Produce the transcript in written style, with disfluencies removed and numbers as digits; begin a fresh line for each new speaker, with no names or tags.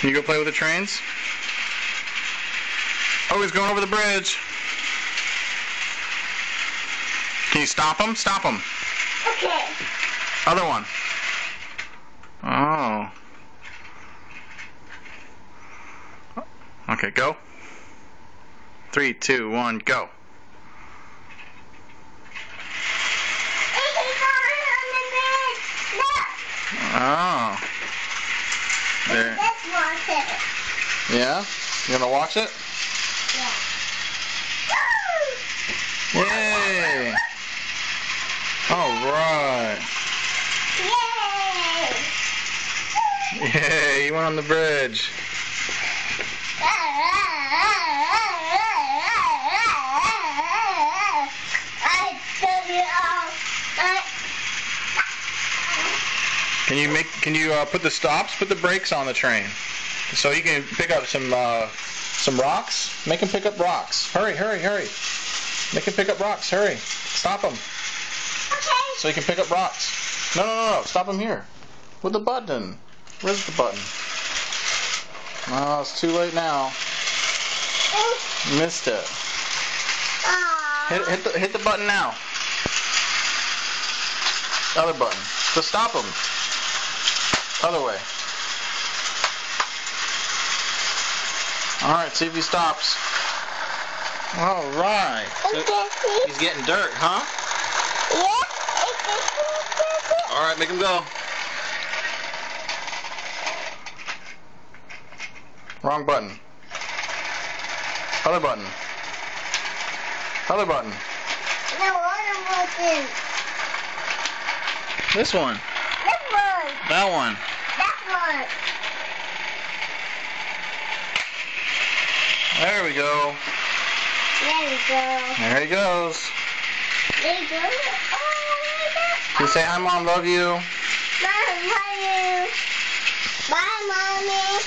Can you go play with the trains? Oh, he's going over the bridge. Can you stop him? Stop him.
Okay.
Other one. Oh. Okay, go. 3, 2, 1, go. Oh. There.
Let's watch it.
Yeah? You gonna watch it?
Yeah.
Yay! Alright.
Yay!
Yay, you went on the bridge. Can you put the stops, put the brakes on the train, so you can pick up some rocks. Make him pick up rocks. Hurry, hurry, hurry. Make him pick up rocks. Hurry. Stop him.
Okay.
So you can pick up rocks. No. Stop him here. With the button. Where's the button? Oh, it's too late now. Missed it. Hit the button now. Other button. To stop him. Other way. Alright, see if he stops. Alright. So he's getting dirt, huh?
Yeah.
Alright, make him go. Wrong button. Other button. Other button.
No, other button.
This one.
This one.
That one.
That one.
There we go.
There we go.
There he goes.
There you go. Oh,
Can you say hi, Mom, love you?
Mom, love you. Bye, Mommy.